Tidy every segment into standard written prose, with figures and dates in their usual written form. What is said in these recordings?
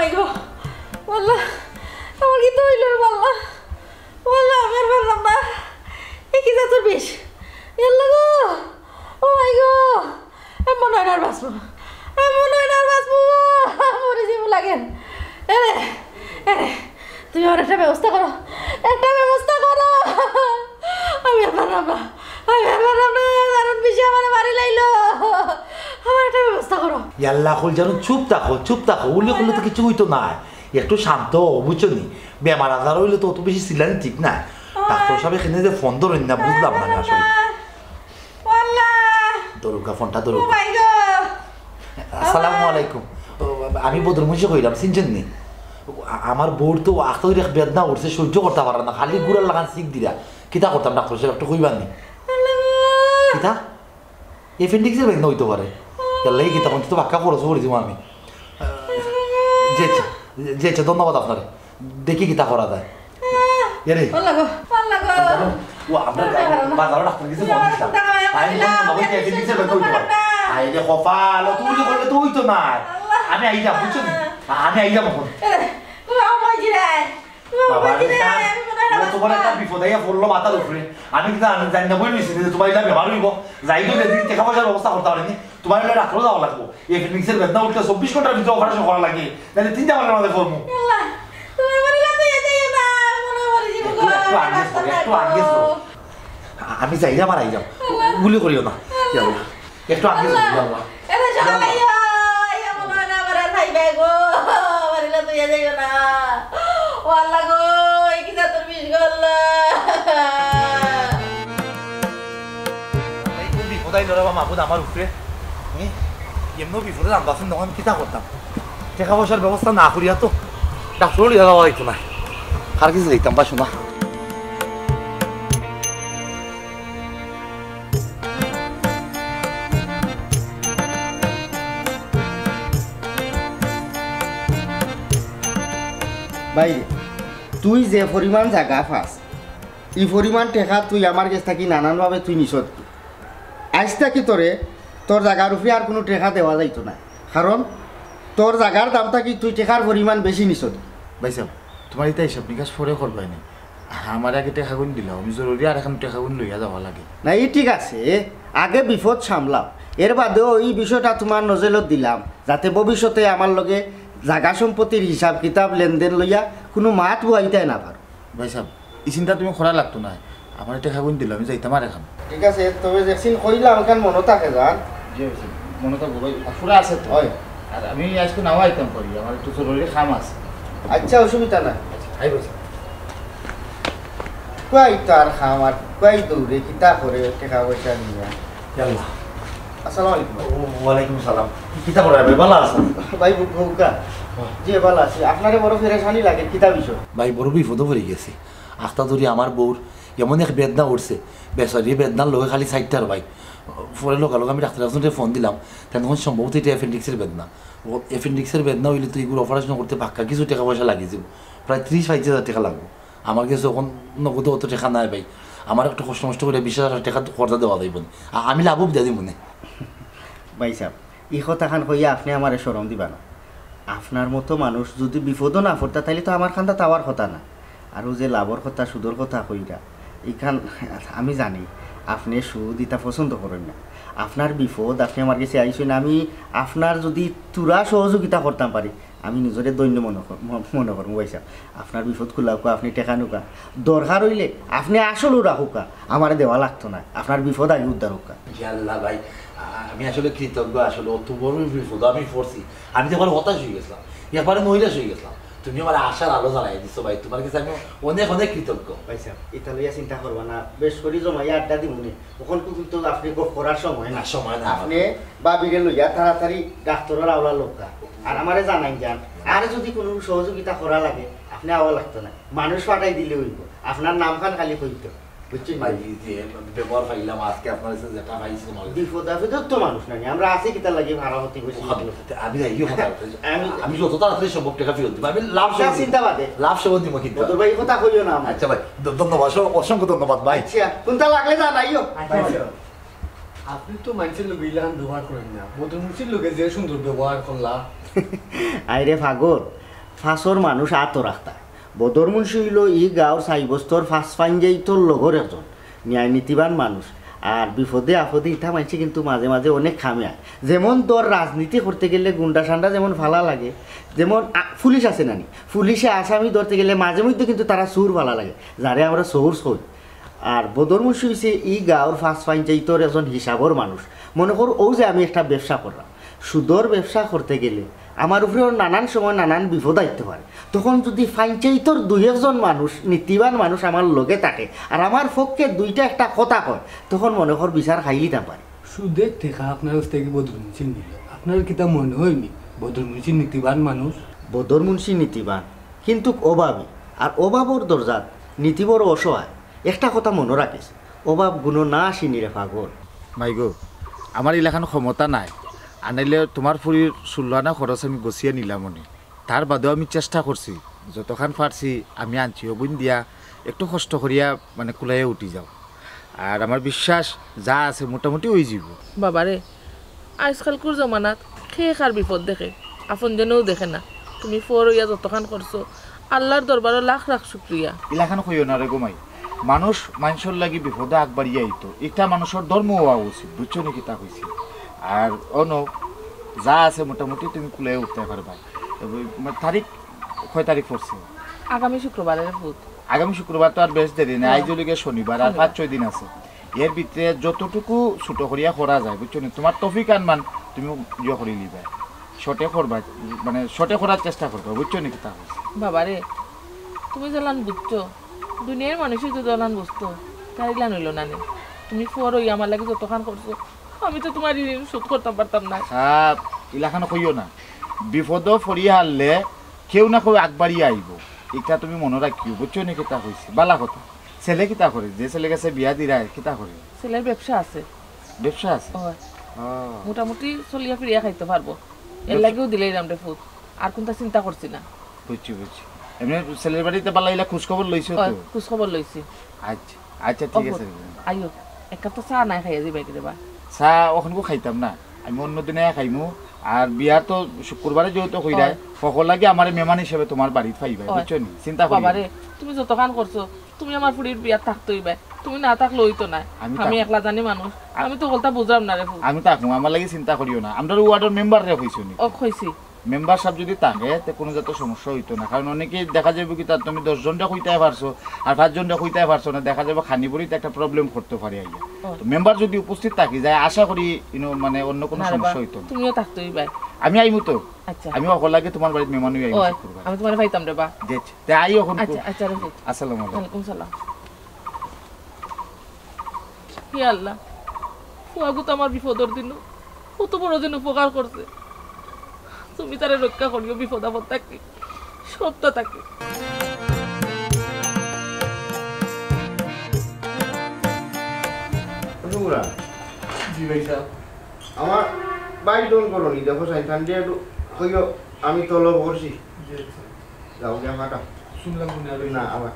মাই god বললা আমার কি তো হইল বললা বললা আমি আর পারলাম না এই কি জাতুর বিষ এল্লা গো ও মাই গড এমন হয় না আর বাঁচবো এমন হয় না আর বাঁচবো মরে যাবো লাগেন এরে এরে তুমি আমার একটা ব্যবস্থা করো একটা ব্যবস্থা করো আমি আর পারলাম না আমি আর পারলাম না দারুণ বিষয় আমার বাড়ি লাইলো আমার একটা ব্যবস্থা করো ইয়াল্লা কল যেন চুপ থাকো উল্লে করলে তো কিছু হইতো না একটু শান্ত বুঝছো নি বেমার আজার হইলে তো অত বেশি সিলানি ঠিক না ডাক্তার সাহেব এখানে যে ফোন ধরেন না বুঝলাম না আসলে দরুকা ফোনটা দরুকা আসসালামু আলাইকুম আমি বদর মুন্সি কইলাম চিনছেন নি আমার বউর তো আখতই রেখ বেদনা উঠছে সহ্য করতে পারে না খালি গুড়ার লাগান শিখ দিরা কিতা করতাম ডাক্তার সাহেব একটু কইবার নি কিতা এপেন্ডিক্সের বেদনা হইতে পারে তাহলে কিতা কোন তো বাক্কা খরচ করে দিব আমি যেছে ধন্যবাদ আপনার দেখি কিতা করা যায় এরে ও আমরা বাজারে ডাক্তার কাছে ফোন দিলাম আমি বললাম যে এপেন্ডিক্সের বেদনা হইতে পারে আইলে কপাল তুই বললে তো হইতো না আমি আই যাব বুঝছো আমি আই যাব এখন তোমার একটা বিপদ আইয়া পড়লো মাথার উপরে আমি কিন্তু জানি না বই নিছি তোমার এটা ব্যবহার হইব যাই তো যেদিন টাকা পয়সার ব্যবস্থা করতে পারেনি তোমার এটা রাখলেও যাওয়া লাগবো এই ফিনিক্সের বেদনা উঠতে 24 ঘন্টার ভিতরে অপারেশন করা লাগে তাহলে 3টা মাসের মধ্যে করবো একটু আগে আমি যাই না মারাই যাও গুলি করিও না একটু আগে আমার উপরে এমন বিপদে জানতাম তখন কিতা করতাম টাকা পয়সার ব্যবস্থা না করিয়া তো ডাক্তার লিয়া যাওয়া হইতো না আর কিছু দিতাম বা শোনা বাইরে তুই যে পরিমাণ জায়গা পাস এই পরিমাণ টেকা তুই আমার কাছ থাকি নানানভাবে তুই নিছত আজ থাকি তোর জায়গার উপরে আর কোনো টেকা দেওয়া যাইতো না কারণ তোর জায়গার দাম থাকি তুই টেকার পরিমাণ বেশি নিছত ভাই সাহেব তোমার এটা হিসাব নিকাশ পরে করবাই না আমার আগে টেকা গুণ দিলাম আমি জরুরি আর এখন টেকা গুণ লইয়া যাওয়া লাগে না এই ঠিক আছে আগে বিপদ সামলাও এর বাদেও এই বিষয়টা তোমার নজরত দিলাম যাতে ভবিষ্যতে আমার লগে জায়গা সম্পত্তির হিসাব কিতাব লেনদেন লইয়া কোনো মাত বুয়াইতে না পারো ভাই সাহেব এই চিন্তা তুমি করা লাগতো না আমার টেকা গুণ দিলাম আমি যাইতাম আর এখন ঠিক আছে তবে যেদিন কইলাম এখন মনে থাকে যান জি মনে থাকবো ভাই পুরা আছে তো হয় আর আমি আজকে নাও আইতাম করি আমার একটু জরুরি কাম আছে আচ্ছা অসুবিধা না আই বলছি কই তার খামার কই দৌড়ে কিতা করে টাকা পয়সা নিয়ে আল্লাহ আসসালামু আলাইকুম ওয়ালাইকুম সালাম কিতা করে ভাই ভালো আছেন ভাই ভৌকা জি ভালো আছি আপনারে বড় ফেরেশানি লাগে কিতা বিষয় ভাই বড় বিপদে পড়ে গেছি আখতা ধরি আমার বউর এমন এক বেদনা উঠছে বেসরি বেদনার লগে খালি সাইডটার ভাই পরে লোকালোক আমি ডাক্তার একজনকে ফোন দিলাম তখন সম্ভবত এটা অ্যাপেন্ডিক্সের বেদনা ও অ্যাপেন্ডিক্সের বেদনা হইলে তো এগুলো অপারেশন করতে পাক্কা কিছু টাকা পয়সা লাগিয়ে যাব প্রায় 30-35 টাকা লাগবে আমার কাছে যখন নগদ অত টাকা নাই ভাই আমার একটা কষ্ট নষ্ট করে 20,000 টাকা খরচা দেওয়া যাইব আমি লাভও দিয়ে দিব মনে ভাই সাহেব এই কথাখান কইয়া আপনি আমার শরম দিবা না আপনার মতো মানুষ যদি বিপদও না পড়তা তাহলে তো আমার খান্দা তাওয়ার কথা না আর যে লাভর কথা সুদর কথা কইরা এইখান আমি জানি আপনি সুদ ইটা পছন্দ করেন না আপনার বিপদ আপনি আমার কাছে আইসেন আমি আপনার যদি তুরা সহযোগিতা করতাম পারি আমি নিজরে দৈন্য মনে করবো ভাই সাহেব আপনার বিপদ খুলাকা আপনি টেকা নুকা দরকার হইলে আপনি আসলেও রাখুকা আমার দেওয়া লাগতো না আপনার বিপদ আগে উদ্ধার হোকা আল্লাহ ভাই আমি আসলে কৃতজ্ঞ আসলে অত বড় বিপদ আমি পড়ছি আমি তো এবার হতাশ হয়ে গেছিলাম এবারে নৈরাশ হয়ে গেছিলাম তুমি আমার আশার আলো জ্বালাই দিছো ভাই তোমার কাছে আমি অনেক অনেক কৃতজ্ঞ ভাই সাহেব এটা লইয়া চিন্তা করবা না বেশ করি জমাইয়া আড্ডা দিবনি তখন কিন্তু আপনি করার সময় না আপনি বাবিরে লইয়া তাড়াতাড়ি ডাক্তারের আওলা লোকা আর আমারে জানাই যান আর যদি কোনো সহযোগিতা করা লাগে আপনি আওয়া লাগতো না মানুষ পাঠাই দিলে হইব আপনার নামখান খালি কইতো বুঝছেন ভাই যে ব্যবহার পাইলাম আজকে আপনার কাছে যেটা পাইছি বিপদ আপদ তো মানুষ নাই আমরা আছি কিতা লাগি ভাড়া হতে বসে আমি যাইও আমি যত তাড়াতাড়ি সম্ভব টাকা ফেরত দিব আমি লাভ চিন্তা বাদে লাভ সেবন দিব কিন্তু তোর ভাই কথা কইও না আচ্ছা ভাই ধন্যবাদ অসংখ্য ধন্যবাদ ভাই আচ্ছা কোনটা লাগলে জানাইও আপনি তো মানুষের লোক ইলান ব্যবহার করেন না বদরমুসির লোকে যে সুন্দর ব্যবহার করলা আইরে ফাগর ফাঁসর মানুষ আত রাখতা বদর মুন্সি হইল ই গাঁৱৰ 4 বছৰ ফাঁস ফাইঞ্জাই তোর লগর একজন ন্যায় নীতিবান মানুষ আর বিপদে আপদে ইটা মানছে কিন্তু মাঝে মাঝে অনেক খামিয়া যেমন তোর রাজনীতি করতে গেলে গুন্ডা সান্ডা যেমন ভালা লাগে যেমন পুলিশ আছে নানি পুলিশে আসামি ধরতে গেলে মাঝে মধ্যে কিন্তু তারা সুর ভালা লাগে যারে আমরা সৌর সই আর বদর মুন্সি হয়েছে ই গাঁৱৰ ফাঁস ফাইঞ্জাই তোর একজন হিসাবর মানুষ মনে করো ও যে আমি একটা ব্যবসা করলাম সুদর ব্যবসা করতে গেলে আমার উপরেও নানান সময় নানান বিপদ আইতে পারে তখন যদি পঞ্চায়েতর 2-1 মানুষ নীতিবান মানুষ আমার লগে থাকে আর আমার পক্ষে দুইটা একটা কথা কয় তখন মনে কর বিচার খাইলি না পারে সুদের থেকে আপনার কাছ থেকে বদরমুন্সি নিল আপনার কিতা মনে হয়নি বদরমুন্সি নীতিবান মানুষ বদর মুন্সি নীতিবান কিন্তু অভাবী আর অভাবর দরজাত নীতি বড় অসহায় একটা কথা মনে রাখিস অভাব গুণ না আসিনি রে পাগল মাইগো আমার এলাকার ক্ষমতা নাই আনাইলে তোমার ফুরির 16 আনা খরচ আমি গছিয়ে নিলাম মনে তার বাদেও আমি চেষ্টা করছি যতখান পারছি আমি আনছি অবুন দিয়া একটু কষ্ট করিয়া মানে কুলাইয়ে উঠি যাও আর আমার বিশ্বাস যা আছে মোটামুটি ওই যাব বাবারে আজকালকুর জমানাত খেয়ে খার বিপদ দেখে আপন জনেও দেখে না তুমি ফরইয়া যতখান করছো আল্লাহর দরবারে লাখ লাখ শুক্রিয়া এলাকান কইও না রে গোমাই মানুষ মানুষের লাগি বিপদে আগবাড়িয়ে আইতো এটা মানুষের ধর্ম হওয়া উচিত বুঝছো নাকি তা কইছি আর অন যা আছে মোটামুটি তুমি কুলাইয়ে উঠতে পারবা তারিখ কয় তারিখ পড়ছে আগামী শুক্রবারের ভূত আগামী শুক্রবার তো আর বেশ দেরি নেই আইজলিকে শনিবার আর 5-6 দিন আছে এর ভিতরে যতটুকু ছোট করিয়া করা যায় বুঝছো না তোমার তফিক আনমান তুমি ইয়ে করে নিবা শর্টে করবা মানে শর্টে করার চেষ্টা করবা বুঝছো নাকি তা বাবারে তুমি জ্বালান বুঝছো দুনিয়ার মানুষই তো জ্বালান বুঝতো তাইলান হইল না তুমি ফরই আমার লাগে যতখান করছো আমি তো তোমার ঋণ শোধ করতে পারতাম না সাপ এলাকানো কইও না বিপদ ফরিয়া হারলে কেউ না কেউ আগবাড়িয়ে আইব এটা তুমি মনে রাখিও বুঝছো নাকি তা হয়েছে বালা কথা ছেলে কিতা করে যে ছেলে গেছে বিয়া দিরায় কিতা করে ছেলের ব্যবসা আছে ব্যবসা আছে মোটামুটি চলিয়া ফিরিয়া খাইতে পারবো এর লাগেও দিলেই রামরে ফুট আর কোনটা চিন্তা করছি না বুঝছি এমনি ছেলের বাড়িতে পালাইলা খোঁজ খবর লইছো তো খোঁজ খবর লইছি আচ্ছা আচ্ছা ঠিক আছে আইও এক কাপ তো চা নাই খাইয়া যাবে দেবা চা ওখানকো খাইতাম না আমি অন্য দিনে খাইমু আর বিয়া তো শুক্রবারে যেহেতু হইরায় সকল লাগে আমার মেহমান হিসেবে তোমার বাড়িতে পাইবা বুঝছো নি চিন্তা করি বাবারে তুমি যতখান করছো তুমি আমার ফুড়ির বিয়া থাকতেই বাই তুমি না থাকলে হইতো না আমি একলা জানি মানুষ আমি তো বলতা বুঝলাম না রে আমি থাকবো আমার লাগে চিন্তা করিও না আমরা ওয়ার্ডের মেম্বার রে হইছো নি কইছি মেম্বার সাহেব যদি থাকে তে কোনো যত সমস্যা হইতো না কারণ অনেকে দেখা যাবে কি তার তুমি 10 জনটা কইতে পারছো আর 5 জনটা কইতে পারছো না দেখা যাবে খানিবড়িতে একটা প্রবলেম করতে পারে আইয়া তো মেম্বার যদি উপস্থিত থাকি যায় আশা করি মানে অন্য কোনো সমস্যা হইতো না তুমিও থাকতেই বাই আমি আইমু তো আচ্ছা আমি অকল লাগে তোমার বাড়িতে মেহমান হই আইমু আমি তোমারে পাইতাম রে বা দেখছি তে আই এখন আচ্ছা আচ্ছা রে আসসালামু আলাইকুম সালাম হে আল্লাহ ফুয়াগু তো আমার বিপদর দিন কত বড় দিন উপকার করছে তুমি তারে রক্ষা করিও বিপদ আপদ থাকি সবটা থাকি জি ভাই সাহেব আমার বাই ডোন করো নি দেখো সাইখান দিয়ে কইও আমি তলব করছি যাও গিয়া ফাটা শুনলাম না আবার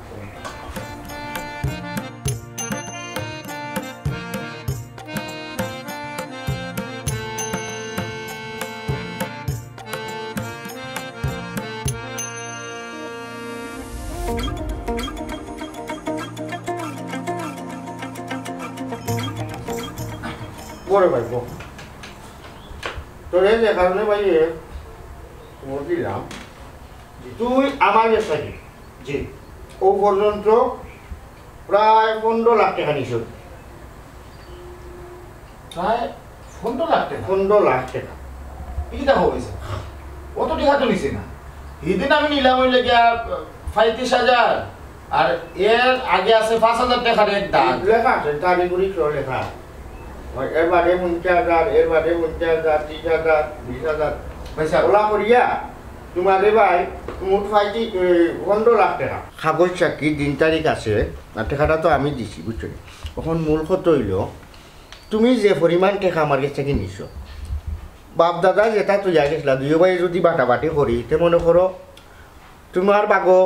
বড় ভাই বল তোর এই যে কারণে ভাই তোমার দিলাম তুই আমার কাছে জি ও পর্যন্ত প্রায় 15 লাখ টাকা নিছ প্রায় 15 লাখ টাকা 15 লাখ টাকা কি দেখো হইছে কত টাকা তো নিছে না এদিন আমি নিলাম হইলে গিয়া 35,000 আর এর আগে আছে 5,000 টাকার এক দাগ লেখা আছে তারিখগুলি লেখা এর বাদে 50,000 এর বাদে 50,000 30,000 20,000 পয়সা ওলা করিয়া তোমাদের ভাই মোট 15 লাখ টাকা কাগজ সাক্ষী দিন তারিখ আছে আর টাকাটা তো আমি দিছি বুঝছো এখন মূল কত হইল তুমি যে পরিমাণ টাকা আমার কাছ থেকে নিছ বাপ দাদা যেটা তুই গেছিলা দুই ভাই যদি বাটাবাটি করি তে মনে করো তোমার বাগো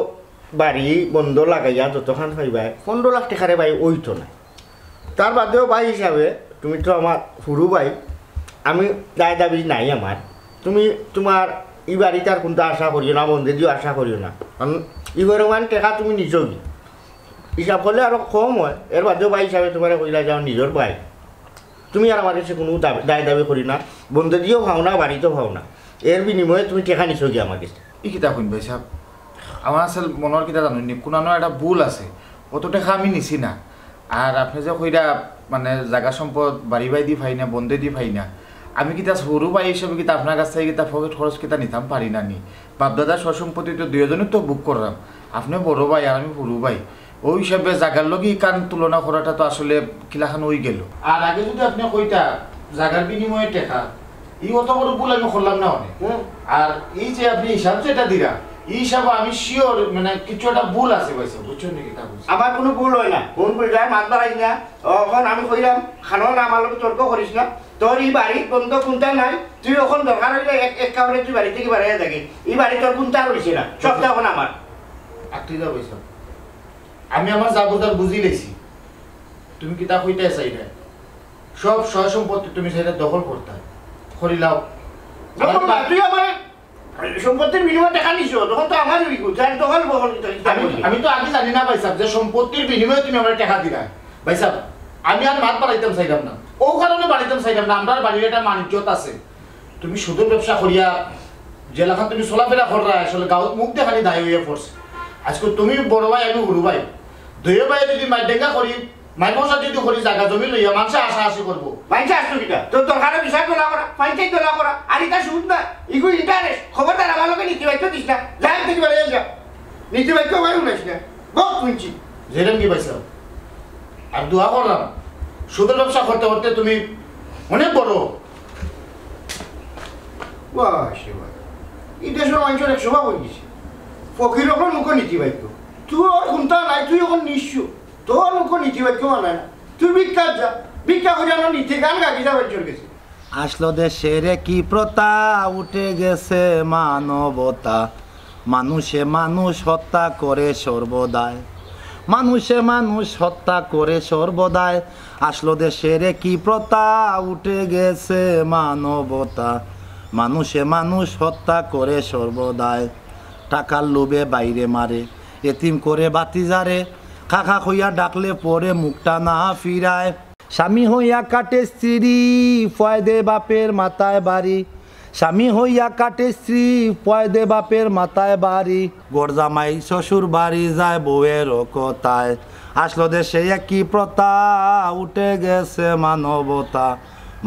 বাড়ি বন্ধ লাগাইয়া যতখান পাইবাই 15 লাখ টাকারে ভাই ওইতো না তার বাদেও ভাই হিসাবে তুমি তো আমার সরু ভাই আমি দায় দাবি নাই আমার তুমি তোমার ই বাড়িতে আর কোনটা আশা করিও না, বন্ধে দিও আশা করিও না। কারণ ই পরিমাণ টেকা তুমি নিজেও হিসাব করলে আরো কম হয়। এর বাদেও ভাই হিসাবে তোমার কইলা যাও নিজের ভাই, তুমি আর আমার কাছে কোনো দায় দাবি করি না, বন্ধে দিয়েও ভাও না, বাড়িতেও ভাও না। এর বিনিময়ে তুমি টেকা নিছো গিয়ে আমার কাছে। ই কিতা শুন ভাই সাহেব, আমার আসল মনের কিতা জানি কোনো একটা ভুল আছে, অত টাকা আমি নিছি না। আর আপনি যে কইরা মানে জায়গা সম্পদ বাড়ি বাই দি পাই না, বন্ধে দি পাই না, আমি কিতা সরু ভাই হিসেবে কিতা আপনার কাছ থেকে কিতা পকেট খরচ কিতা নিতাম পারি না নি। বাপ দাদা সসম্পত্তি তো দুজনের তো বুক করলাম, আপনি বড় ভাই আর আমি সরু ভাই, ওই হিসাবে জায়গার লগে কান তুলনা করাটা তো আসলে কিলাখান হয়ে গেল। আর আগে যদি আপনি কইতা জায়গার বিনিময়ে টাকা, এই অত বড় ভুল আমি করলাম না অনেক। আর এই যে আপনি হিসাব যেটা দিরা, এই হিসাবে আমি শিওর মানে কিছু একটা ভুল আছে ভাই সাহেব, বুঝছেন নাকি? তা বুঝছি আমার কোনো ভুল হয় না, ফোন করে যায় মাত বাড়াই না। এখন আমি কইলাম খানো না, আমার লোক তর্ক করিস না, তোর এই বাড়ির বন্ধ কোনটা নাই, তুই এখন দরকার হইলে এক কাপড়ে তুই বাড়ি থেকে বাড়াইয়া থাকি, এই বাড়ি তোর কোনটা রয়েছে না, সবটা এখন আমার। আর তুই যাও ভাই সাহেব, আমি আমার জাবরদার বুঝি লেছি, তুমি কি তা কইতে চাইলে সব সয় সম্পত্তি তুমি সেটা দখল করতে করিলাও। তুই আমার সম্পত্তির বিনিময়ে টাকা নিছো, তখন তো আমার দখল বহল। আমি তো আগে জানি না ভাই সাহেব যে সম্পত্তির বিনিময়ে তুমি আমার টাকা দিলা। ভাই সাহেব আমি আর মাত বাড়াইতাম চাইলাম না, ও কারণে বাড়াইতাম চাইলাম না, আমার বাড়ির একটা মানিজ্যত আছে। তুমি সুদের ব্যবসা করিয়া জেলাখান তুমি চলাফেরা করা আসলে গাঁত মুখ দেখানি দায়ী হইয়া পড়ছে। আজকে তুমি বড় ভাই আমি সরু ভাই, দুই ভাই যদি মাইডেঙ্গা করি মাইবসা যদি করি জায়গা জমি লইয়া মানুষে আশা আশি করবো। মানুষে আসতো কিটা তোর দরকারে বিষয় তোলা করা, পঞ্চায়েত তোলা করা, আর এটা সুদ না, ইগু ইন্টারেস্ট। খবরদার আমার লোকে নীতি বাক্য দিস না, যাই থেকে বেড়ে যা, নীতি বাক্য বাড়ি উঠাইস না, বহুত শুনছি। যেরকম কি পাইছ আর দোয়া করলাম সুদের ব্যবসা করতে করতে তুমি অনেক বড়। এই দেশের মানুষের এক স্বভাব হয়ে গেছে, ফকির এখন মুখ নীতি বাক্য, তুই ওর কোনটা নাই, তুই এখন নিঃস্ব, তোর মুখ নীতি বাক্য মানায় না, তুই ভিক্ষা যা, ভিক্ষা করে আমার নীতি গান গাকি যা বাচ্চর গেছে। আসলো দেশের কি প্রথা, উঠে গেছে মানবতা, মানুষে মানুষ হত্যা করে সর্বদাই, মানুষে মানুষ হত্যা করে সর্বদাই। আসলো দেশের কি প্রথা, উঠে গেছে মানবতা, মানুষে মানুষ হত্যা করে সর্বদাই। টাকার লোভে বাইরে মারে, এতিম করে বাতিজারে, খাখা হইয়া ডাকলে পরে মুখটা না ফিরায়। স্বামী হইয়া কাটে স্ত্রী, ফয়দে বাপের মাথায় বাড়ি, স্বামী হইয়া কাটে স্ত্রী, ফয়দে বাপের মাথায় বাড়ি। গরজামাই শ্বশুর বাড়ি যায় বউয়ের কথায়। আসলো দেশে একই প্রথা, উঠে গেছে মানবতা,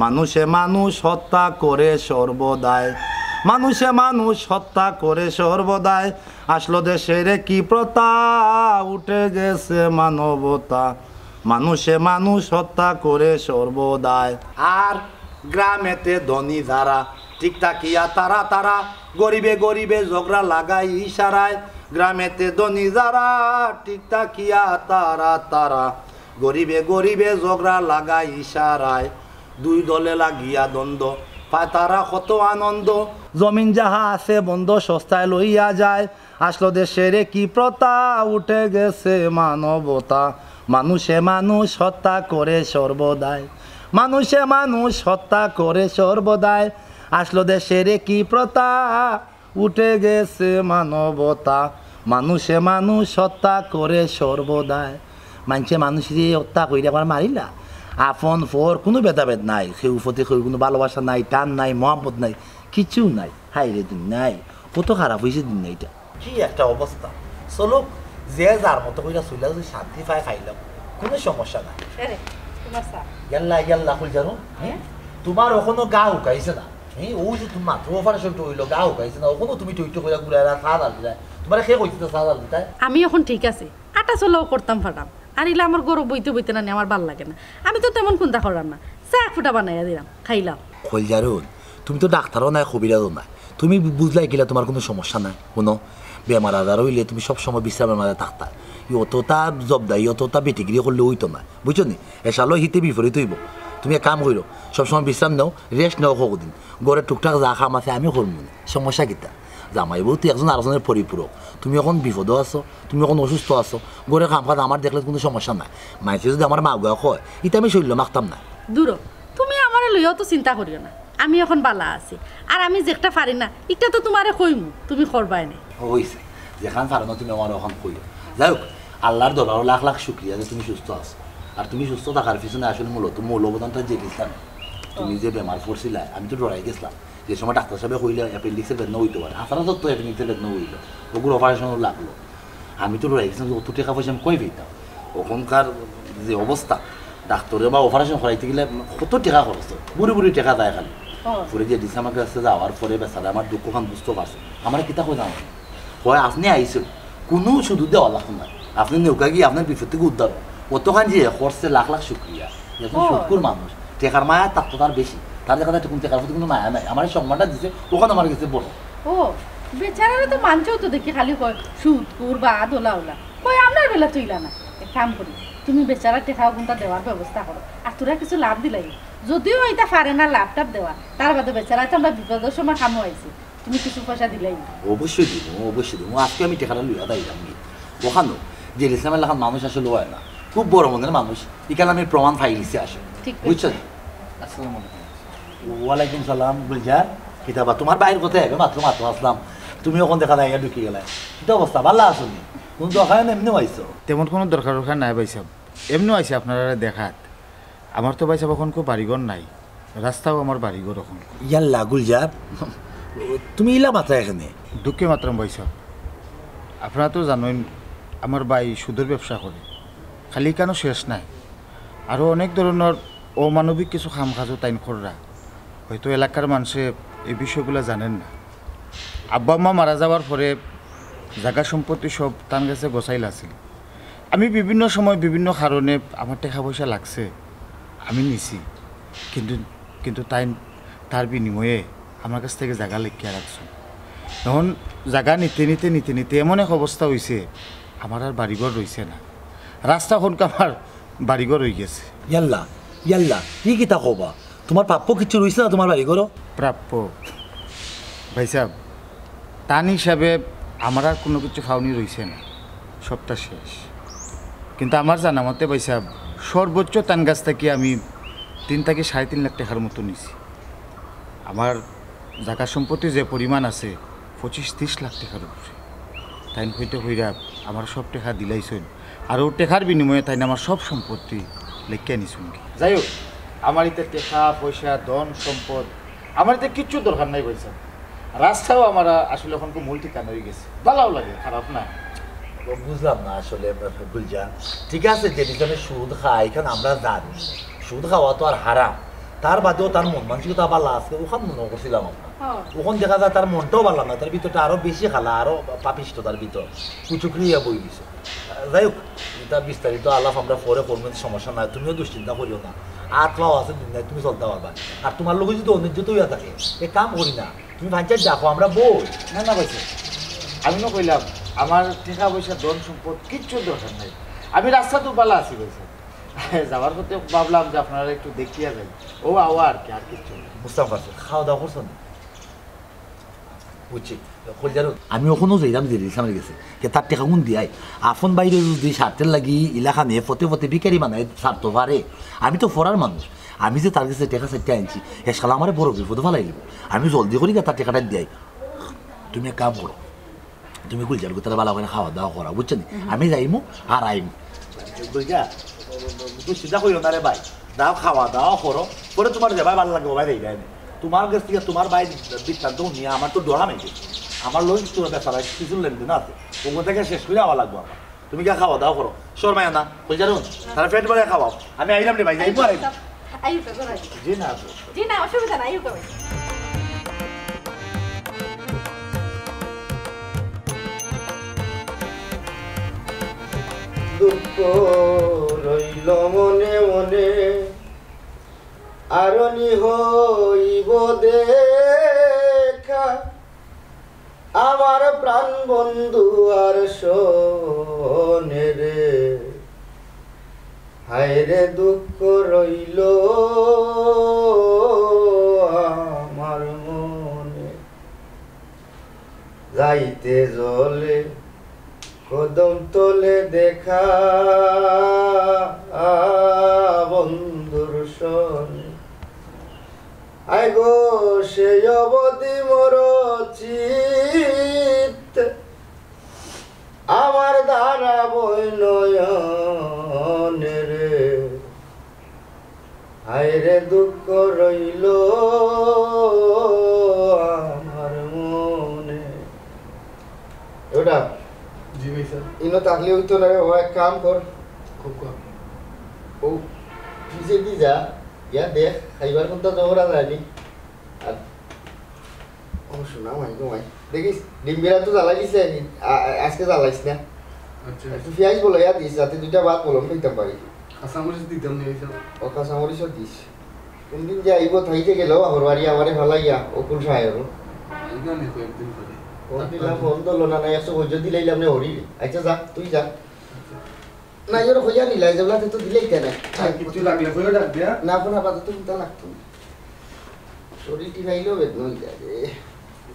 মানুষে মানুষ হত্যা করে সর্বদাই, মানুষে মানুষ হত্যা করে সর্বদাই। আসলো দেশের কি প্রথা, উঠে গেছে মানবতা, মানুষে মানুষ হত্যা করে সর্বদাই। আর গ্রামেতে ধনী যারা, ঠিক থাকিয়া তারা তারা, গরিবে গরিবে ঝগড়া লাগাই ইশারায়। গ্রামেতে ধনী যারা, ঠিক থাকিয়া তারা তারা, গরিবে গরিবে ঝগড়া লাগাই ইশারায়। দুই দলে লাগিয়া দ্বন্দ্ব, পায় তারা কত আনন্দ, জমিন যাহা আছে বন্ধ সস্তায় লইয়া যায়। আসলো দেশের কি প্রথা, উঠে গেছে মানবতা, মানুষে মানুষ হত্যা করে সর্বদাই, মানুষে মানুষ হত্যা করে সর্বদাই। আসলো দেশের কি প্রথা, উঠে গেছে মানবতা, মানুষে মানুষ হত্যা করে সর্বদাই। মানুষে মানুষের হত্যা করে আবার মারিলা, আপন ফোর কোনো ভেদাভেদ নাই, সেউ প্রতি সেউ কোনো ভালোবাসা নাই, টান নাই, মহব্বত নাই, কিছু নাই। হাই রে দিন নাই, কত খারাপ হয়েছে দিন এইটা, কি একটা অবস্থা। চলো যে যার মতো করে চলে যদি শান্তি পায় খাইলাম, কোনো সমস্যা নাই। গেল্লা গেল্লা খুল জানো, তোমার ওখানো গা উকাইছে না, ওই যে তুমি মাত্র অপারেশনটা হইলো, গা উকাইছে না, ওখানো তুমি টইটো করে ঘুরে সাদ আল যায়, তোমার সে কইছে সাদ আল তাই। আমি এখন ঠিক আছে, আটা চলাও করতাম ফাটাম, আর ইলা আমার গরু বইতে বইতে না আমার ভাল লাগে না। আমি তো তেমন কোনটা করার না, চা ফুটা বানাইয়া দিলাম, খাইলাম। খোলজারুন তুমি তো ডাক্তারও নাই, কবিরাজও নাই, তুমি বুঝলাই গেলে তোমার কোনো সমস্যা নাই। কোনো বেমার আজার হইলে তুমি সবসময় বিশ্রামের মাঝে থাকতা, অতটা জবদাই অতটা বেটিগিরি করলে হইতো না, বুঝছো নি? এসালো হিতে বিপরীত হইব। তুমি এক কাম করো, সবসময় বিশ্রাম নাও, রেস্ট নাও, কদিন ঘরে টুকটাক যা খাম আছে আমি করবো না, সমস্যা কিতা? জামাই বউ তুই একজন আরেকজনের পরিপূরক, তুমি এখন বিপদও আছো, তুমি এখন অসুস্থ আছো, ঘরে কাম কাজ আমার দেখলে কোনো সমস্যা নাই। মাইছে যদি আমার মা গুয়া কয়, ইটা আমি শরীর মাখতাম না। দূর, তুমি আমার লইয়াও তো চিন্তা করিও না, আমি এখন বালা আছি আর আমি যেটা পারি না এটা তো তোমারে কইমু তুমি করবাই না হয়েছে যেখান পারো না তুমি আমার ওখান কইও যাই হোক আল্লাহর দলারও লাখ লাখ শুক্রিয়া যে তুমি সুস্থ আছো আর তুমি সুস্থ থাকার পিছনে আসলে মূল অবদানটা যে দিয়েছিলাম তুমি যে বেমার পড়ছিলা আমি তো ডরাই গেছিলাম যে সময় ডাক্তার সাহেব কইলে অ্যাপেন্ডিক্সের বেদনা হইতে পারে আপনারা তো অ্যাপেন্ডিক্সের বেদনা হইল ওগুলো অপারেশনও লাগলো আমি তো ডরাই গেছিলাম যে অত টাকা পয়সা আমি কই পেতাম ওখানকার যে অবস্থা ডাক্তারে বা অপারেশন করাইতে গেলে কত টাকা খরচ বুড়ি বুড়ি টাকা যায় খালি পরে যে দিছে আমাকে কাছে যাওয়ার পরে বেচারা আমার দুঃখখান বুঝতে পারছে আমার কিতা কই জানো হয় আপনি আইসেন কোনো শুধু দেওয়া লাগতো না আপনি নৌকা গিয়ে আপনার বিপদ থেকে উদ্ধার অতখান যে করছে লাখ লাখ শুক্রিয়া শুকুর মানুষ টেকার মায়া তার তো তার বেশি তার দেখা যায় টেকার প্রতি কোনো মায়া নাই আমার সম্মানটা দিছে ওখানে আমার কাছে বড় ও বেচারারে তো মানছেও তো দেখি খালি কয় সুদ কুর বা দোলা ওলা কই আপনার বেলা তুইলা না এক কাম করি তুমি বেচারা টেকা গুণটা দেওয়ার ব্যবস্থা করো আর তোরা কিছু লাভ দিলাই যদিও এটা পারে না লাভ টাভ দেওয়া তার বাদে বেচারা তো আমরা বিপদের সময় কামো আইছি তুমি কিছু পয়সা দিলাই অবশ্যই দিব আজকে আমি টেকাটা লইয়া দাইলাম ওখানো যে ইসলামের লেখান মানুষ আসলে হয় না খুব বড় মনের মানুষ এখানে আমি প্রমাণ ফাইলিছি আসে বুঝছেন আসসালামু আলাইকুম ওয়ালাইকুম সালাম গুলজার কিতাবা তোমার বাইরের কোথায় হবে মাত্র আসলাম তুমি ওখান দেখা যায় ঢুকি গেলে কিতা অবস্থা ভালো আছো নি কোন দরকার এমনি আইছো তেমন কোনো দরকার নাই ভাই সাহেব এমনিও আইসি আপনারা দেখাত আমার তো ভাই সাহেব এখন খুব বাড়িঘর নাই রাস্তাও আমার বাড়িঘর এখন ইয়াল্লা গুলজার তুমি ইলা মাত্রা এখানে দুঃখে মাত্রাম ভাই সাহেব আপনারা তো জানেন আমার ভাই সুদের ব্যবসা করে খালি কেন শেষ নাই আরও অনেক ধরনের অমানবিক কিছু খাম কাজও তাইন কররা হয়তো এলাকার মানুষে এই বিষয়গুলো জানেন না আব্বা আম্মা মারা যাওয়ার পরে জায়গা সম্পত্তি সব তার কাছে গোছাইল আছিল আমি বিভিন্ন সময় বিভিন্ন কারণে আমার টাকা পয়সা লাগছে আমি নিছি কিন্তু তার বিনিময়ে আমার কাছ থেকে জায়গা লেখিয়া রাখছো তখন জায়গা নিতে এমন এক অবস্থা হয়েছে আমার আর বাড়িঘর রয়েছে না রাস্তা খনকে আমার বাড়িঘর হয়ে গেছে ইয়াল্লা কি কিতা কবা তোমার প্রাপ্য কিছু রয়েছে না তোমার বাড়ি করো প্রাপ্য ভাই সাহেব টান হিসাবে আমার আর কোনো কিছু খাওয়ানি রয়েছে না সবটা শেষ কিন্তু আমার জানা মতে ভাই সাহেব সর্বোচ্চ টান গাছ থেকে আমি 3 থেকে 3.5 লাখ টাকার মতো নিছি আমার জায়গা সম্পত্তি যে পরিমাণ আছে 25-30 লাখ টাকার উপরে তাই হইরা আমার সব টাকা দিলাইছেন আর ও টাকার বিনিময়ে তাই আমার সব সম্পত্তি লেখা নিছুন যাই হোক আমার এতে টাকা পয়সা ধন সম্পদ আমার এতে কিচ্ছু দরকার নাই পয়সা রাস্তাও আমার আসলে এখন মূল ঠিকানা হয়ে গেছে ভালো লাগে খারাপ না বুঝলাম না আসলে গুলজার ঠিক আছে যে আমি সুদ খাই এখানে আমরা জানি সুদ খাওয়া তো আর হারাম তার বাদেও তার মন মানসিকতা ভালো আছে ওখানে মনে করছিলাম আমরা ওখানে দেখা যায় তার মনটাও ভালো না তার ভিতরটা আরো বেশি খালা আরো পাপিষ্ট তার ভিতর কুচুকরিয়া বই দিছে যাই হোক এটা বিস্তারিত আলাপ আমরা পরে করবেন সমস্যা নাই তুমিও দুশ্চিন্তা করিও না আত্মাও আছে দিন নাই তুমি চলতে পারবা আর তোমার লোক যদি অনির্যত হইয়া থাকে এ কাম করি না তুমি ভাঞ্চার দেখো আমরা বই না পাইছে আমি না কইলাম আমার টাকা পয়সা ধন সম্পদ কিচ্ছু দরকার নাই আমি রাস্তা তো ভালো আছি বলছে যাওয়ার পথে ভাবলাম যে আপনারা একটু দেখিয়া যাই ও আওয়া আর কি আর কিচ্ছু বুঝতে পারছো খাওয়া দাওয়া করছো না বুঝছি আমি ওখানেও যাইলাম যে ইসলামের গেছে যে তার টেকা গুণ দিয়াই আপন বাইরে যদি স্বার্থের লাগি এলাকা নিয়ে ফতে বিকারি বানায় স্বার্থ পারে আমি তো ফরার মানুষ আমি যে তার কাছে টেকা চারটে আনছি এ শালা আমার বড় বিপদে ফেলাই দিব আমি জলদি করি তার টেকাটা দিয়াই তুমি এক কাম করো তুমি গুলজার তারা ভালো করে খাওয়া দাওয়া করা বুঝছো নি আমি যাইমু আর আইমু বুঝা তুই চিন্তা করিও না রে ভাই দাও খাওয়া দাওয়া করো পরে তোমার যে ভাই ভালো লাগবে ভাই দেয় দেয় তোমার কাছ থেকে তোমার ভাই বৃত্তান্ত নিয়ে আমার তো ডরা নেই আমার লোক তোমার ব্যাপার কিছু লেনদেন আছে ওগুলো থেকে শেষ করে আওয়া লাগবো আমার তুমি কে খাওয়া দাওয়া করো শর্মায় না বুঝা তারা পেট ভরে খাওয়াও আমি আইলাম রে ভাই যাই পরে জি না অসুবিধা নাই দুঃখ রইল মনে মনে আরনি হইব দেখা আমার প্রাণ বন্ধু আর শোনে রে হায় রে দুঃখ রইল আমার মনে যাইতে জলে কদম তোলে দেখা বন্ধুর সনে আই গো সেই অবধি মোর চিত আমার দ্বারা বই নয়নে রে আইরে দুঃখ রইল আমার মনে। ওটা জি ভাই স্যার। ইনো থাকলে হইতো না রে, ও এক কাম কর, খুব কম। ও পিছে দি যা, ইয়া দেখ খাইবার কোনটা জবরা যায়নি। আর ও শোনা মাই গো মাই, দেখিস ডিম্বিরা তো জ্বালাই দিছে, আজকে জ্বালাইস না। আচ্ছা একটু পেঁয়াজ বলে ইয়া দিস, যাতে দুইটা ভাত বলম খাইতাম পারি। কাঁচামরিচ দিতাম না ভাই স্যার। O কাঁচামরিচও this. কোনদিন যে আইব থাইতে গেলেও আমার বাড়ি আমারে ভালাইয়া অকুল সাহেব এইখানে কয়েকদিন পরে। ফোন দিলাম, ফোন ধরলো না, নাই একশো বৈদ্য দিলাইলাম না হরি। আচ্ছা যা, তুই যা। না এর হইয়া নিলাই যেগুলা তুই তো দিলেই কেন কিছু লাগলে কইও ডাক দিয়া। না কোনো আপাতত চিন্তা লাগতো না। শরীরটি খাইলেও বেদনা হয়ে যায় রে।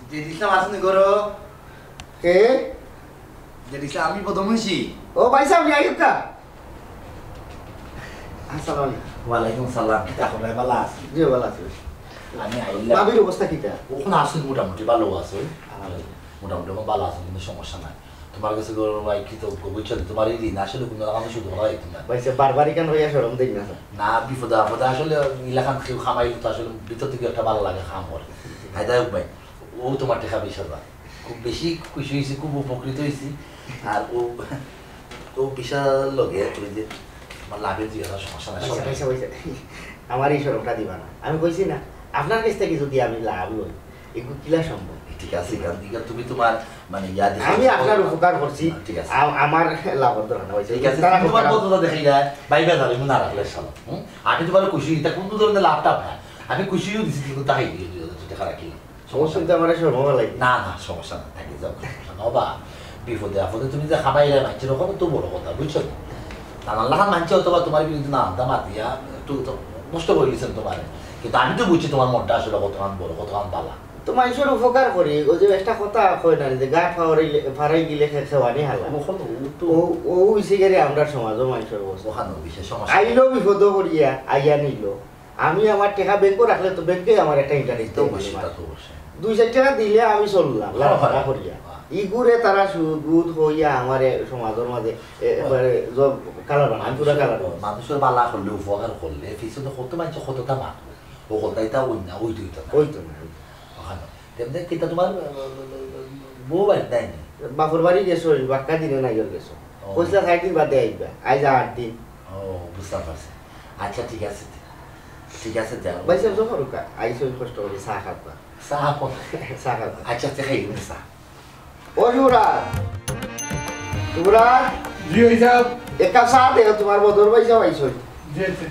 যে দিছিলাম আসুন করো, কে? যে দিছিলাম আমি প্রথম হয়েছি। ও ভাই সাহেব আইব কা? আসসালামু আলাইকুম। ওয়ালাইকুম সালাম, এখন ভালো আছি। জি ভালো আছি। আমি আইলাম, বাবির অবস্থা কিটা? ওখানে আসুন মোটামুটি ভালো আছে, মোটামুটি আমার ভালো আছে, কিন্তু সমস্যা নাই। তোমার কাছে ভাই কৃতজ্ঞ বুঝছো, তোমার এই ঋণ আসলে কোনো আমার শুধু হয় না ভাই সাহেব বারবারই কেন হইয়া সরম দেখ না স্যার। না, বিপদে আপদে আসলে ইলাকান কেউ খামাইলে তো আসলে ভিতর থেকে একটা ভালো লাগে খাম করে। হ্যাঁ যাই হোক ভাই, ও তোমার টেকা 20,000 খুব বেশি খুশি হয়েছি, খুব উপকৃত হয়েছি। আর ও বিশাল লগে ওই যে আমার লাভের যে সমস্যা নাই, পয়সা পয়সা পয়সা আমার এই সরমটা দিবা না। আমি কইছি না আপনার কাছ থেকে যদি আমি লাভ লই এগুলো কিলা সম্ভব। ঠিক আছে, কারণ তুমি তোমার মানে ইয়া দেখে আমি আপনার উপকার করছি, ঠিক আছে, আমার লাভের দরকার না। ঠিক আছে, তোমার বন্ধুরা দেখে যায় বাইবে ধরে না রাখলে সালো। আমি তোমার খুশি, এটা কোন ধরনের লাভটা ভাই আমি খুশিও দিছি, কিন্তু তাই টাকা রাখি সমস্যা তো আমার সরম লাগে না। না সমস্যা না, থাকি যাও, সমস্যা না বা বিপদে আপদে তুমি যে খাবাইলে মানছেন ওখানে তো বড় কথা বুঝছো। নানান লাখান মানছে অথবা তোমার বিরুদ্ধে না আমদা মাতিয়া একটু নষ্ট করে দিয়েছেন তোমার, কিন্তু আমি তো বুঝছি তোমার মনটা আসলে কতক্ষণ বড় কতক্ষণ পালা। তো মানুষের উপকার করি, ওই যে একটা কথা কয় না যে গা ফারাই গিলে খেওয়ানি হালা, ও হইছে গেলে আমরা সমাজও মানুষের অবস্থা। ওখানে বিশেষ সমস্যা আইলো বিপদ করিয়া আইয়া নিল, আমি আমার টাকা ব্যাংকে রাখলে তো ব্যাংকে আমার একটা ইন্টারেস্ট তো অবশ্যই, তা তো অবশ্যই 2-4 টাকা দিলে আমি চললাম লাভ করিয়া। ইগুরে তারা সুদ হইয়া আমার সমাজের মাঝে কালার বানায়, পুরা কালার মানুষের বালা করলে উপকার করলে পিছনে কত মানুষ কতটা মান ও কথাইটা ওই না ওই দুইটা ওই তো না। ওখানে তেমনি কিন্তু তোমার বউ বাড়ি দেয়নি। বাপুর বাড়ি গেছো, বাক্কা দিনে নাই গেছো, পয়সা 6 দিন বাদে আইবা, আজ 8 দিন। ও বুঝতে পারছি, আচ্ছা ঠিক আছে ঠিক আছে যাও ভাই সাহেব যখন আইসো কষ্ট করে চা খাবা, চা চা খাবা। আচ্ছা খাই চা। ও যুবরাজ, যুবরাজ জি ভাই সাহেব। এক কাপ চা দে, তোমার বদর ভাই সাহেব আইসো। জি আচ্ছা।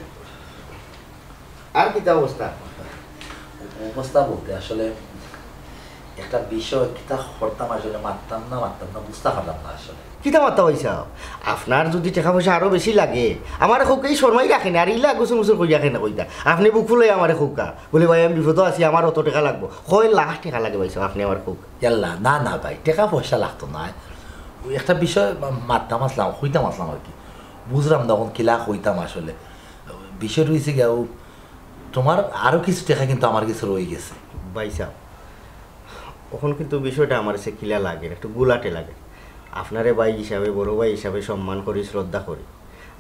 আর কিতা অবস্থা? অবস্থা বলতে আসলে একটা বিষয় কিতা করতাম আসলে মারতাম না বুঝতে পারলাম না আসলে। কিতা মাত্রা পয়সা আপনার যদি টাকা পয়সা আরো বেশি লাগে আমার খুবকেই শর্মাই রাখে না, আর ইলা গুছুর মুছুর কই রাখে না কইতা। আপনি বুক ফুলে আমার খুকা বলে ভাই আমি বিপদ আছি, আমার অত টাকা লাগবো, 6 লাখ টাকা লাগে পয়সা আপনি আমার খুক। ইয়াল্লা না না ভাই টাকা পয়সা লাগতো না, ওই একটা বিষয় মারতাম আসলাম হইতাম আসলাম আর কি, বুঝলাম তখন কিলা হইতাম আসলে। বিষয় রয়েছে গিয়া তোমার আরও কিছু টাকা কিন্তু আমার কিছু রয়ে গেছে। ভাই সাহেব তখন কিন্তু বিষয়টা আমার সে কিলা লাগে, একটু গুলাটে লাগে। আপনারে ভাই হিসাবে বড় ভাই হিসাবে সম্মান করি, শ্রদ্ধা করি।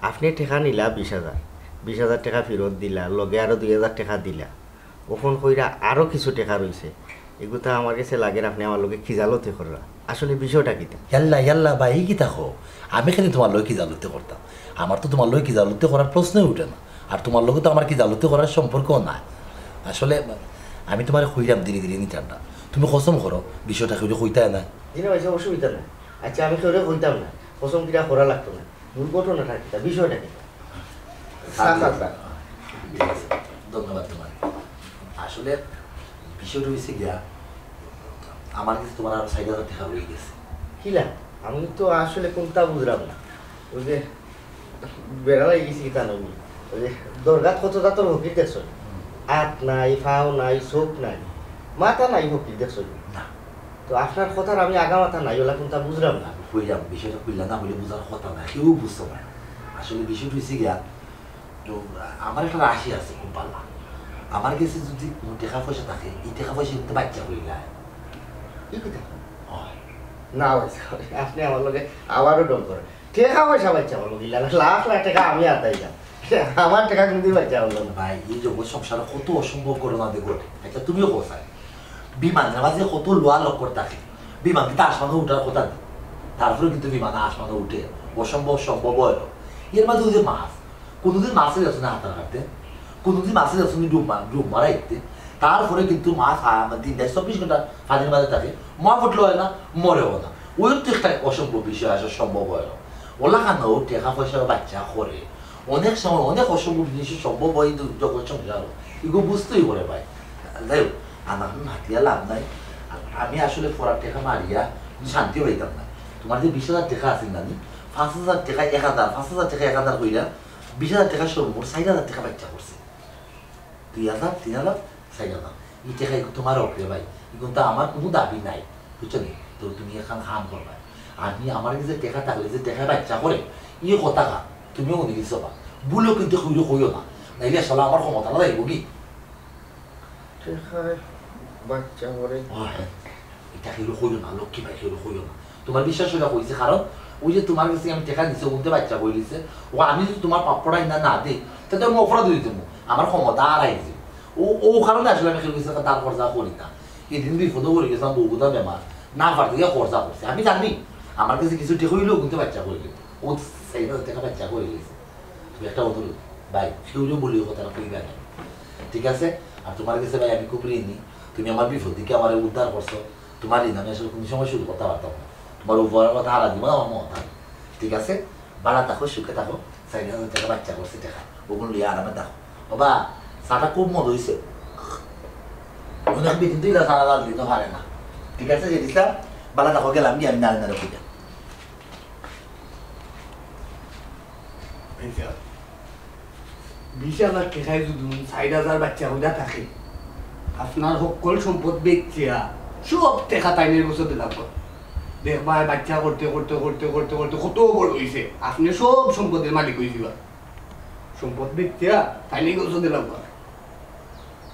আপনি টাকা নিলা 20,000 টাকা ফেরত দিলা, লগে আরও 2,000 টাকা দিলা, ওখন কইরা আরও কিছু টাকা রয়েছে, এগুলো আমার কাছে লাগে আপনি আমার লোকে খিজালতে করা। আসলে বিষয়টা কিতা? ইয়াল্লা ভাই কি থাকো, আমি খালি তোমার লোক কি জালুতে করতাম, আমার তো তোমার লোক কি জালুতে করার প্রশ্নই উঠে না, আর তোমার লোকে তো আমার কি জালুতে করার সম্পর্কও নাই। আসলে আমি তোমার কইরাম ধীরে ধীরে নিতাম না, তুমি কসম করো বিষয়টা কেউ কইতাই না। দিনে পয়সা অসুবিধা নাই। আচ্ছা আমি কেউ কইতাম না, কসম কিরা করা লাগতো না, মূল ঘটনাটা কিতা, বিষয়টা কিতা? ধন্যবাদ তোমার। আসলে বিষয়টা হয়েছে গিয়া আমার কাছে তোমার আরো 4,000 টাকা রয়ে গেছে। কিলা আমি তো আসলে কোনটা বুঝলাম না, ওই যে বেড়ালাই গেছি কিতা নবী, ওই যে দরগাত কত জাতর হকির দেখছো, হাত নাই, ফাও নাই, চোখ নাই, মাথা নাই, হকির দেখছো না তো আপনার কথার আমি আগা মাথা নাই, ওলা কোনটা বুঝলাম না। কইলাম বিষয়টা কইলা না বলে বোঝার কথা না, কেউ বুঝতে পারে না। আসলে বিষয়টা হয়েছে গিয়া তো আমার একটা রাশি আছে খুব ভালো, আমার কাছে যদি কোনো টাকা পয়সা থাকে এই টাকা পয়সা কিন্তু বাচ্চা হইলা কি কথা না পয়সা আপনি আমার লগে আবারও ডল করেন টাকা পয়সা বাচ্চা হলো কি লাখ লাখ টাকা আমি আদায় যাম আমার টাকা কিন্তু বাচ্চা হলো না ভাই এই জগৎ সংসারে কত অসম্ভব ঘটনা দিয়ে ঘটে এটা তুমিও কোথায় বিমানের মাঝে কত লোয়া লক্কর থাকে বিমান কিন্তু আসমানে উঠার কথা নেই তারপরে কিন্তু বিমানে আসমানে উঠে অসম্ভব সম্ভব হয় এর মাঝে ওই যে মাছ কোনোদিন মাছের যাচ্ছে না হাতার কাটতে কোনোদিন মাছের যাচ্ছে ডুব মারা ইতে তারপরে কিন্তু মাছ দিন 24 ঘন্টা ফাঁদের মাঝে থাকে মা ফুটলো হয় না মরেও না ওই তো একটা অসম্ভব বিষয় আসা সম্ভব হয় না ওলা কানো টাকা পয়সা বাচ্চা করে অনেক সময় অনেক অসম্ভব জিনিস সম্ভব হয় জগৎ সংসার এগুলো বুঝতেই করে ভাই যাই হোক আমার হাতিয়া লাভ নাই আমি আসলে পড়ার টাকা মারিয়া শান্তি হইতাম না তোমার যে 20,000 টাকা আছে না 5,000 টাকা 1,000 5,000 টাকা 1,000 হইলা 20,000 টাকা সর্বমোট 4,000 টাকা বাচ্চা করছে 2,000 3,000 4,000 এই টাকা তোমার অপরে ভাই এগুলো তো আমার কোনো দাবি নাই বুঝছো নি তো তুমি এখন খাম করবা আমি আমার কাছে টাকা থাকলে যে টাকা বাচ্চা করে ই কথা খা তুমিও মনে কিছু বা বলেও কিন্তু হইও না নাইলে আসলে আমার ক্ষমতা না যাইব কি বাচ্চা করে এটা খেলো হইল না লক্ষ্মী ভাই খেলো হইল না তোমার বিশ্বাস হইলা হয়েছে কারণ ওই যে তোমার কাছে আমি টাকা দিচ্ছে বলতে বাচ্চা বই দিচ্ছে ও আমি যদি তোমার পাপড়াই না দিই তাহলে আমি অপরাধ হয়ে দেবো আমার ক্ষমতা আর আইছে ও কারণে আসলে আমি খেলে গেছি তার খরচা করি না এদিন বিপদও করে গেছিলাম বউগুতা বেমার না পারতে গিয়ে খরচা করছে আমি জানি আমার কাছে কিছু ঠিক হইলেও কিন্তু বাচ্চা করে গেছে ও 4,000 টাকা বাচ্চা করে গেছে তুমি একটা অনুরোধ ভাই কেউ বলি কথাটা কইবে না ঠিক আছে আর তোমার কাছে ভাই আমি খুব ঋণী তুমি আমার বিপদ দিকে আমার উদ্ধার করছো তোমার ঋণ আমি আসলে কোনো সময় শুরু করতে পারতাম না তোমার উপহার কথা হারা দিব না আমার মত ঠিক আছে ভাড়া থাকো সুখে থাকো 4,000 টাকা বাচ্চা করছে টাকা ওগুলো লিয়ে আরামে থাকো বাবা চাটা খুব মদ হয়েছে অনেক বেদিন তুই চানা দাল দিতে পারে না ঠিক আছে যে দিসা ভাড়া থাকো গেলাম গিয়ে আমি নাড়ে নাড়ে খুঁজে 20,000 টাকায় যদি 4,000 বাচ্চা হইয়া থাকে আপনার সকল সম্পদ বেচিয়া সব টাকা তাইনের বছর দিলাম দেখবা বাচ্চা করতে করতে করতে করতে করতে কত বড় হয়েছে আপনি সব সম্পদের মালিক হয়েছিবা সম্পদ বেচিয়া তাইনে বছর দিলাম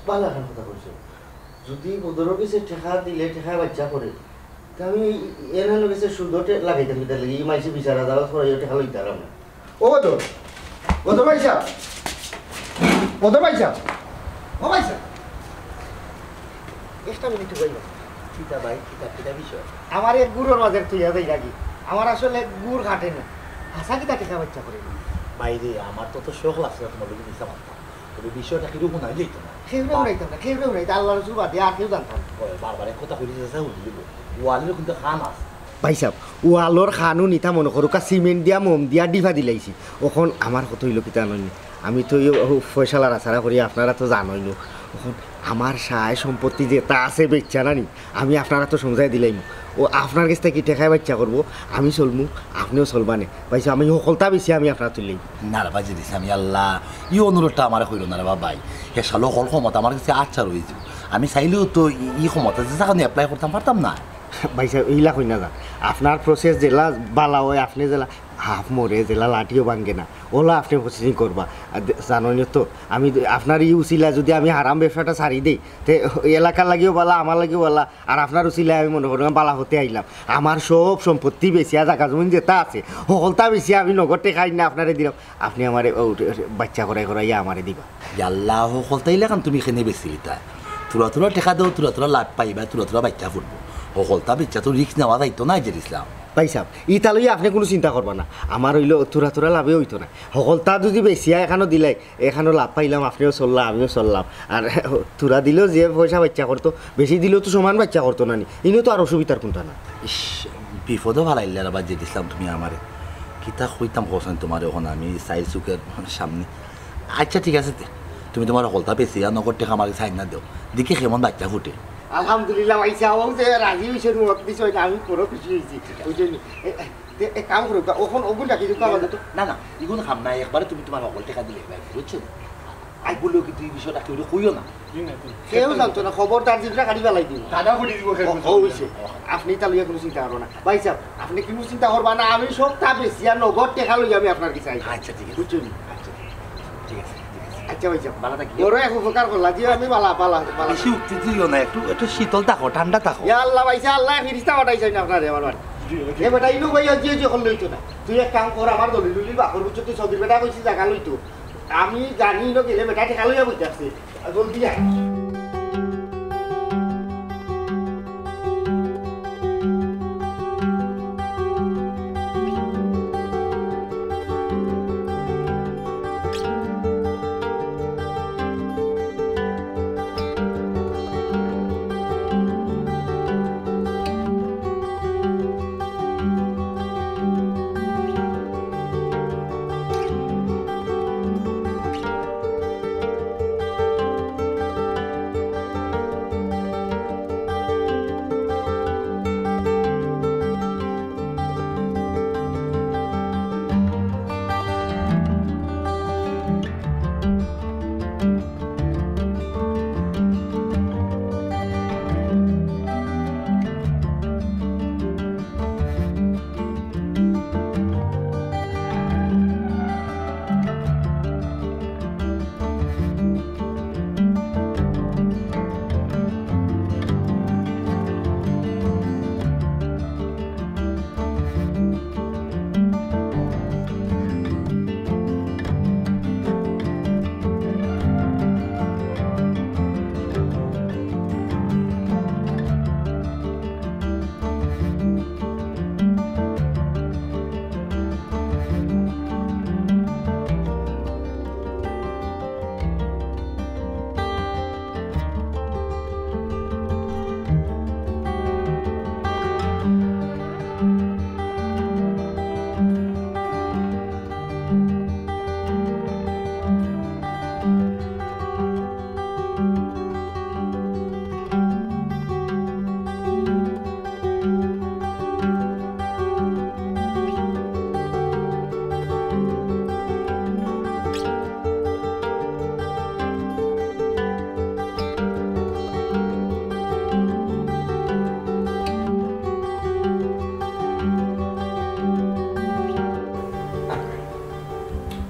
ভালো এখন কথা বলছো যদি ওদেরও কিছু টাকা দিলে টাকা বাচ্চা করে তা আমি এনে গেছে সুদতে লাগাইতাম বিদার লাগে এই মাইসে 20,000 করে টাকা লইতে পারলাম না ও বদর বদর ভাইসা বদর ভাইসা ও ভাইসা একটা মিনিট কইবা কিতা ভাই কিতা বিষয় আমার এক গুড়ের মাঝে তুই যাই লাগি আমার আসলে গুড় কাটে না হাসা কিতা টাকা বাচ্চা করে বাইরে আমার তো শখ লাগছে তোমার লোক দিতে পারতাম তবে বিষয়টা কিরকম নাই যেত না খেউরেও নাইতাম না খেউরেও নাই আল্লাহ রসুল বাদে আর কেউ জানতাম বারবার কথা কইতে যাচ্ছে উঠলিব ওয়ালের কিন্তু খান আছে ভাই সাহেব ওয়ালর খানও নিতা মনে করো সিমেন্ট দিয়া মোম দিয়া ডিভা দিলাইছি ওখন আমার কত হইল কিতা নয় আমি তো ফয়সালার আচারা করি আপনারা তো জানই নো ওখন আমার সায় সম্পত্তি যেটা আছে বেচা নানি আমি আপনারা তো সমঝাই দিলাইম ও আপনার কাছ থেকে টেকায় বাচ্চা করবো আমি চলমু আপনিও চলবানে ভাইসা আমি সকলটা বেশি আমি আপনার তুললেই না রে ভাই দিছি আমি আল্লাহ ই অনুরোধটা আমার হইল না রে ভাই হে সালো হল ক্ষমতা আমার কাছে আচ্ছা রয়েছে আমি চাইলেও তো ই ক্ষমতা যে সেখানে এপ্লাই করতাম পারতাম না ভাই সাহেব এইলা কই না যান আপনার প্রসেস জেলা বালা হয় আপনি জেলা হাফ মরে জেলা লাঠিও ভাঙ্গে না ওলা আপনি প্রসেসিং করবা জানি তো আমি আপনার ই উচিলা যদি আমি হারাম ব্যবসাটা ছাড়ি দিই তে এলাকার লাগিও বালা আমার লাগিও বালা আর আপনার উচিলায় আমি মনে করি বালা হতে আইলাম আমার সব সম্পত্তি বেশি জায়গা জমিন যেটা আছে সকলটা বেশি আমি নগদ খাই না আপনারে দিলাম আপনি আমার বাচ্চা করাইয়া আমারে দিবা আল্লাহ সকলটাই লাগান তুমি এখানে বেশি তা তুলা টেকা দেও তুলা লাভ পাইবা তুলা বাচ্চা ফুটবো সকলটা বাচ্চা তো রিক্স নেওয়া যাইতো না যে ইসলাম ভাই সাহেব ইটা লইয়া আপনি কোনো চিন্তা করবা না আমার হইলো তোরা লাভে হইতো না সকলটা যদি বেশিয়া এখানো দিলাই এখানো লাভ পাইলাম আপনিও চললাম আমিও চললাম আর তোরা দিলেও যে পয়সা বাচ্চা করতো বেশি দিলেও তো সমান বাচ্চা করতো না নি ইনিও তো আর অসুবিধার কোনটা না ইস বিপদও ভালাইলে আর যে দিছিলাম তুমি আমারে কিতা কইতাম কোসেন তোমার ওখানে আমি চাই চুকের সামনে আচ্ছা ঠিক আছে তুমি তোমার সকলটা বেশিয়া নগদ টেকা আমাকে সাইন না দেও দেখি কেমন বাচ্চা ফুটে আলহামদুলিল্লাহ ভাইসা ও যে রাজি হয়েছে মত দিছে আমি পুরো খুশি হয়েছি বুঝলি এক কাম করো ওখন ওগুন ডাকি দিতে আমাদের তো না না এগুলো খাম না একবারে তুমি তোমার সকল টেকা দিলে বুঝছো আই বললেও কিন্তু এই বিষয়টা কেউ কইও না কেউ জানতো না খবরদার জিনিসটা কাটি পেলাই দিন দাদা ফুটি দিব হয়েছে আপনি তা লইয়া কোনো চিন্তা করো না ভাই সাহেব আপনি কোনো চিন্তা করবা না আমি সব তা বেশি আর নগদ টেকা লই আমি আপনার কাছে আচ্ছা ঠিক আছে বুঝছো আচ্ছা ঠিক আছে আচ্ছা আচ্ছা ভাই সাহেব ভালো থাকি বড় এক উপকার করলা যে আমি বালা বালা বালা বেশি উত্তেজিত না একটু একটু শীতল থাকো ঠান্ডা থাকো ইয়া আল্লাহ ভাইসা আল্লাহ ফিরিস্তা পাঠাইছে না আপনারে আমার বাড়ি এ বেটা ইনু ভাই যে হল লইতো না তুই এক কাম কর আমার দলিল বাকর বুঝছো তুই সদির বেটা কইছি জায়গা লইতো আমি জানি না গেলে বেটা ঠেকা লইয়া বইতে আসছে জলদি আয়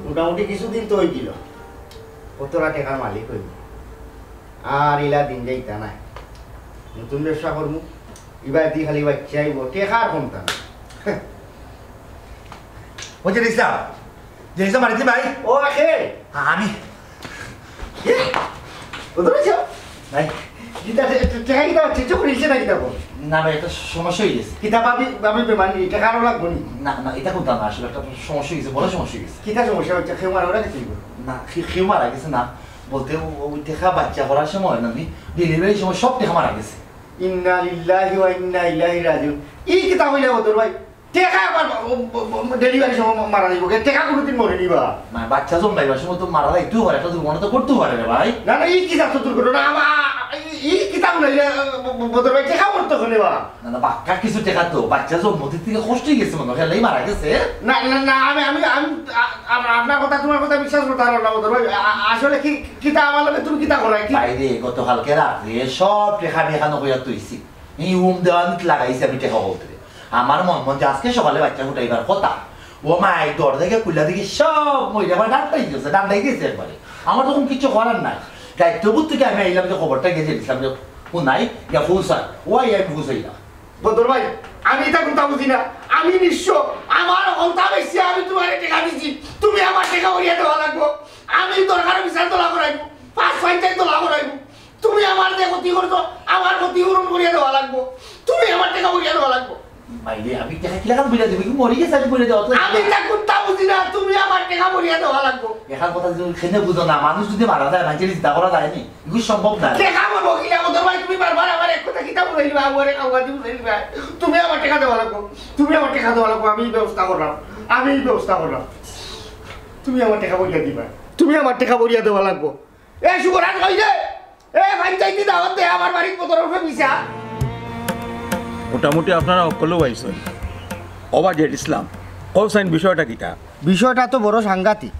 মোটামুটি কিছুদিন তো হয়ে গেল কতটা টাকার মালিক হইব আর ইলা দিন যাইতা নাই নতুন ব্যবসা করবো এবার দি খালি বাচ্চা আইব টেকার কমতা না বলছে রিসা যে রিসা মারিতি ভাই ও আখে আমি কোথায় আছো ভাই গীতা টেকা গীতা চেষ্টা করিস না গীতা বল না ভাই একটা সমস্যা হয়ে গেছে কিতা পাবি আমি বেমানি টেকারও লাগবো নি না না এটা করতাম না আসলে একটা সমস্যা হয়ে গেছে বড় সমস্যা হয়ে গেছে কিতা সমস্যা হচ্ছে খেয়ে মারা ওরা কিছু না কেউ মারা গেছে না বলতে ওই টেকা বাচ্চা করার সময় না ডেলিভারির সময় সব টেকা মারা গেছে ইন্না লিল্লাহি ওয়া ইন্না ইলাইহি রাজিউন এই কিতা হইলা ওদের ভাই টেকা আবার ডেলিভারি সময় মারা যাইব টেকা কোনোদিন মরে নিবা না বাচ্চা জন্মাইবার সময় তো মারা যাইতেও পারে একটা দুর্ঘটনা তো করতেও পারে রে ভাই না না এই কিতা তো দুর্ঘটনা আমার এই কিতা হইলা ওদের ভাই টেকা মরতে হলে বা না না বাচ্চা কিছু টেকা তো বাচ্চা জন্মদিন থেকে কষ্ট হয়ে গেছে মনে হয় মারা গেছে না না না আমি আমি আমি আপনার কথা তোমার কথা বিশ্বাস করতে পারলাম না ওদের ভাই আসলে কি কিতা আমার লগে তুমি কিতা করাই কি বাইরে গতকালকে রাত্রে সব টেকা মেখানো হইয়া তুইছি এই উম দেওয়ানিত লাগাইছি আমি টেকা বলতে আমার মন মন যে আজকে সকালে বাচ্চা ফুটাইবার কথা ও মাই দর থেকে কুল্লা থেকে সব মহিলা আমার ডাক্তাই গেছে ডাক্তাই গেছে একবারে আমার তখন কিছু করার নাই দায়িত্ববোধ থেকে আমি আইলাম যে খবরটা গেছে দিলাম যে ও নাই ইয়া ফুসাই ওয়াই আমি ফুসাইলাম বদর ভাই আমি এটা কথা বুঝি না আমি নিঃস্ব আমার অন্তা বেশি আমি তোমার টাকা দিছি তুমি আমার টাকা ভরিয়া দেওয়া লাগবো আমি দরকার বিচার তোলা করাইব 5-6 তোলা করাইব তুমি আমার যে ক্ষতি করছো আমার ক্ষতিপূরণ করিয়া দেওয়া লাগবো তুমি আমার টাকা ভরিয়া দেওয়া লাগবো বাইরে আমি টাকা কি লাগাম বুঝা দেবো কি মরি গেছে আমি বলে দেওয়া আমি এটা কথা বুঝি না তুমি আমার টাকা ভরিয়া দেওয়া লাগবো এখান কথা যদি খেনে বুঝো না মানুষ যদি মারা যায় মানুষের চিন্তা করা যায়নি এগুলো সম্ভব না টাকা আমার বকিলা বদর ভাই তুমি বারবার আমার এক কথা কিতা বুঝাইবা আমারে কাউকে বুঝাইবা তুমি আমার টাকা দেওয়া লাগবো তুমি আমার টাকা দেওয়া লাগবো আমি ব্যবস্থা করলাম আমি ব্যবস্থা করলাম তুমি আমার টাকা বইয়া দিবা তুমি আমার টাকা বইয়া দেওয়া লাগবো এ শুভরাজ কই রে এ পঞ্চায়েতি দাওয়াত দে আমার বাড়ির পতর উঠে বিছা মোটামুটি আপনারা সকলেও আইসেন অবাজের ইসলাম কৌসাইন বিষয়টা কিটা বিষয়টা তো বড় সাংঘাতিক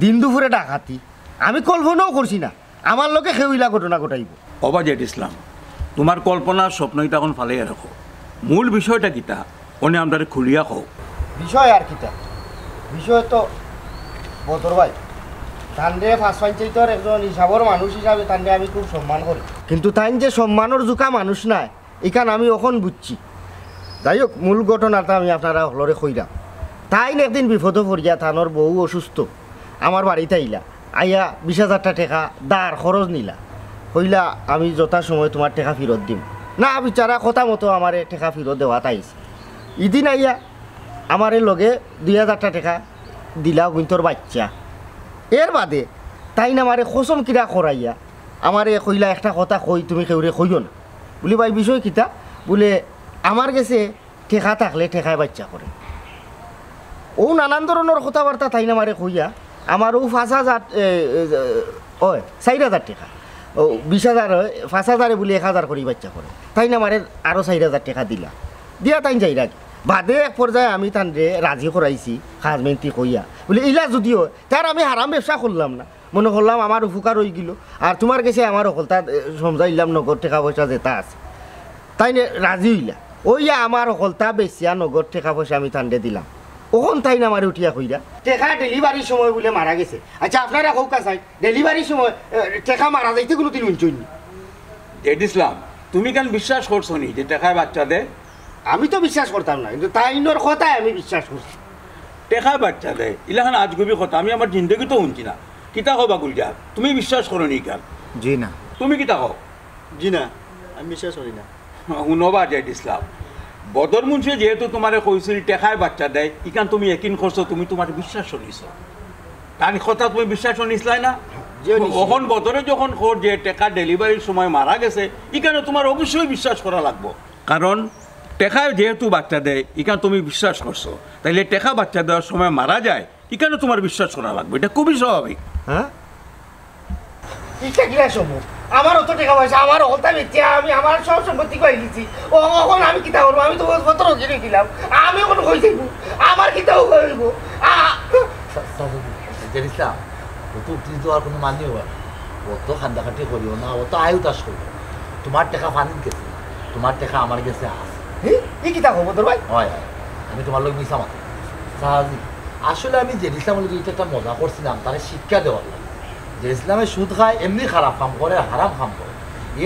দিন দুপুরে ডাকাতি আমি কল্পনাও করছি না আমার লোকে খেউইলা ঘটনা ঘটাইব অবাজের ইসলাম তোমার কল্পনার স্বপ্নটা এখন ফালিয়ে রাখো মূল বিষয়টা কিটা অনে আমরা খুলিয়া কও বিষয় আর কিটা বিষয় তো বদর ভাই তান্ডে ফার্স্ট পঞ্চায়েতের একজন হিসাবর মানুষ হিসাবে তান্ডে আমি খুব সম্মান করি, কিন্তু তাই যে সম্মানের জোকা মানুষ নাই এখান আমি এখন বুঝছি। যাই হোক, মূল ঘটনাটা আমি আপনারা হলরে কইরাম। তাই একদিন বিপদে পড়িয়া থানোর বউ অসুস্থ, আমার বাড়িতে আইলা, আইয়া 20,000 টাকা দাঁড় খরচ নিলা, কইলা আমি যথা সময় তোমার টাকা ফেরত দিম না। বিচারা কথা মতো আমারে টাকা ফেরত দেওয়া তাইছে। ইদিন আইয়া আমারে লগে 2,000 টাকা দিলা গুন্তর বাচ্চা। এর বাদে তাই না আমারে খসম কিরা করাইয়া আমারে কইলা একটা কথা কই তুমি কেউরে কইও না বলি। ভাই বিষয় কিতা বলে আমার কাছে ঠেকা থাকলে ঠেকায় বাচ্চা করে। ও নানান ধরনের কথাবার্তা তাই না আমারে কইয়া আমার ও 5,000 4,000 টাকা, ও 20,000 5,000 বলে 1,000 করি বাচ্চা করে। তাই না আমারে আরও 4,000 টাকা দিলা, দিয়া তাই যাই রাখি। বাদে এক পর্যায়ে আমি তানরে রাজি করাইছি খাজমেন্তি কইয়া বলে ইলা যদিও তার আমি হারাম ব্যবসা করলাম না, মনে করলাম আমার উপকার হয়ে গেল, আর তোমার কাছে আমার অকলতা সমঝাইলাম নগদ টাকা পয়সা যেটা আছে। তাই রাজি হইলা, ওইয়া আমার অকলতা বেশিয়া নগদ টাকা পয়সা আমি তানরে দিলাম। ওখন তাই না আমার উঠিয়া কইরা টেকা ডেলিভারির সময় বলে মারা গেছে। আচ্ছা আপনারা কৌকা চাই ডেলিভারির সময় টেকা মারা যাইতে কোনো দিন উঞ্চইনি। জেড ইসলাম, তুমি কেন বিশ্বাস করছো নি যে টেকায় বাচ্চা দে? আমি তো বিশ্বাস করতাম না, কিন্তু তাইনোর কথাই আমি বিশ্বাস করছি। টেকায় বাচ্চা দে ইলাখান আজগবি কথা আমি আমার জিন্দগি তো শুনছি না। কিতা হবা গুলজার, তুমি বিশ্বাস করো নি কেন? জি না। তুমি কিতা হও? জি না, আমি বিশ্বাস করি না। শুনবা জেড ইসলাম, বদর মুন্সি যেহেতু তোমারে কইছিল টেকায় বাচ্চা দেয়, ইখান তুমি একিন করছো, তুমি তোমার বিশ্বাস শুনিছ, তার কথা তুমি বিশ্বাস শুনিসলাই না? ওখন বদরে যখন খোর যে টেকা ডেলিভারির সময় মারা গেছে, ইখানে তোমার অবশ্যই বিশ্বাস করা লাগবো, কারণ টেকায় যেহেতু বাচ্চা দেয় ইখান তুমি বিশ্বাস করছো, তাইলে টেকা বাচ্চা দেওয়ার সময় মারা যায়, এখানে তোমার বিশ্বাস করা লাগবে, এটা খুবই স্বাভাবিক। হ্যাঁ, এটা কি সম্ভব? আমার অত টাকা পয়সা আমার হলতা বেচে আমি আমার সব সম্পত্তি করে দিচ্ছি, ও এখন আমি কিতা করবো? আমি তো কত কিনে দিলাম, আমি এখন কই যাইব? আমার কিতাও করব? ইসলাম ও তো উঠি তো আর কোনো মানিও ও তো খান্দাখাটি করিও না, ও তো আয়ু তাস করবো। তোমার টাকা ফানিন গেছে, তোমার টাকা আমার গেছে আছে। এই কিতা করবো তোর ভাই? হয় আমি তোমার লোক মিশা মাথা সাহায্য। আসলে আমি যে ইসলাম এটা একটা মজা করছিলাম, তারা শিক্ষা দেওয়ার লাগে যে ইসলামে সুদ খায় এমনি খারাপ কাম করে, হারাম কাম করে।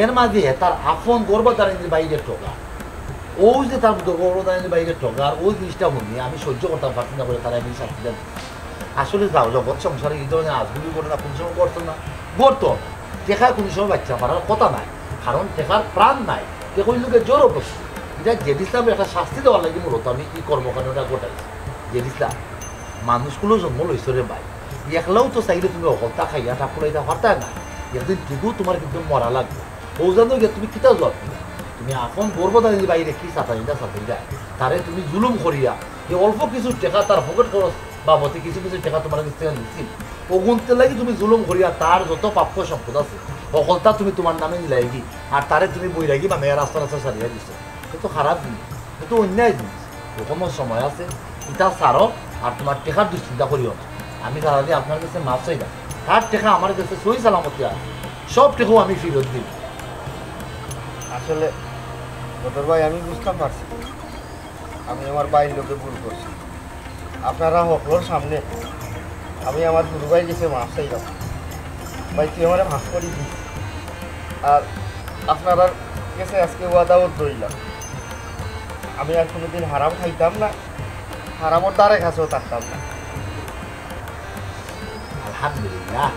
এর মাঝে তার আপন গর্ভধারণের বাইরে ঠকা, ও যে তার গর্ভধারণের বাইরে ঠকার ওই জিনিসটা শুনি আমি সহ্য করতাম পারছি না, করে তারা এমনি শাস্তি দেন। আসলে যাও জগৎ সংসারে এই ধরনের আজগুলি করে না, কোন সময় করতো না, করতো টেকায় কোনো সময় বাচ্চা মারার কথা নাই, কারণ টেকার প্রাণ নাই, ওই লোকের জোর অবস্থা। এটা জেড ইসলামের একটা শাস্তি দেওয়ার লাগে মূলত আমি এই কর্মকাণ্ডটা ঘটাইছি। জেড ইসলাম মানুষগুলো জন্ম লইছে রে ভাই, একলাও তো চাইলে তুমি অকলতা খাইয়া ঠাকুরাইতা পারতা না, একদিন ঠিকও তোমার কিন্তু মরা লাগবে। ও জানো গিয়ে তুমি কিতা জবাব দিবা? তুমি এখন গর্ভধারীর বাইরে কি চাতাইটা যায় তারে তুমি জুলুম করিয়া এই অল্প কিছু টাকা তার পকেট খরচ বাবদে কিছু কিছু টাকা তোমার কাছ থেকে দিচ্ছি, ওগুনতে লাগি তুমি জুলুম করিয়া তার যত প্রাপ্য সম্পদ আছে অকলতা তুমি তোমার নামে নিলাইগি, আর তারে তুমি বই রাখি মানে রাস্তা রাস্তা সারিয়া দিছো। কিন্তু খারাপ জিনিস, কিন্তু অন্যায় জিনিস। কোনো সময় আছে এটা ছাড়ো, আর তোমার টেকার দুশ্চিন্তা করিও না। আমি তারা দিয়ে আপনার কাছে মাছ চাই না, তার টেকা আমার কাছে সই সালামতি আছে, সব টেকাও আমি ফেরত দিই। আসলে বদর ভাই আমি বুঝতে পারছি আমি আমার বাইর লোকে ভুল করছি। আপনারা সকলের সামনে আমি আমার গুরু ভাই গেছে মাছ চাইলাম, ভাই তুই আমার মাছ করি দিস, আর আপনারা গেছে আজকে ওয়াদাওত রইলাম আমি আর কোনোদিন হারাম খাইতাম না, হারামর দ্বারে কাছেও থাকতাম না। আলহামদুলিল্লাহ।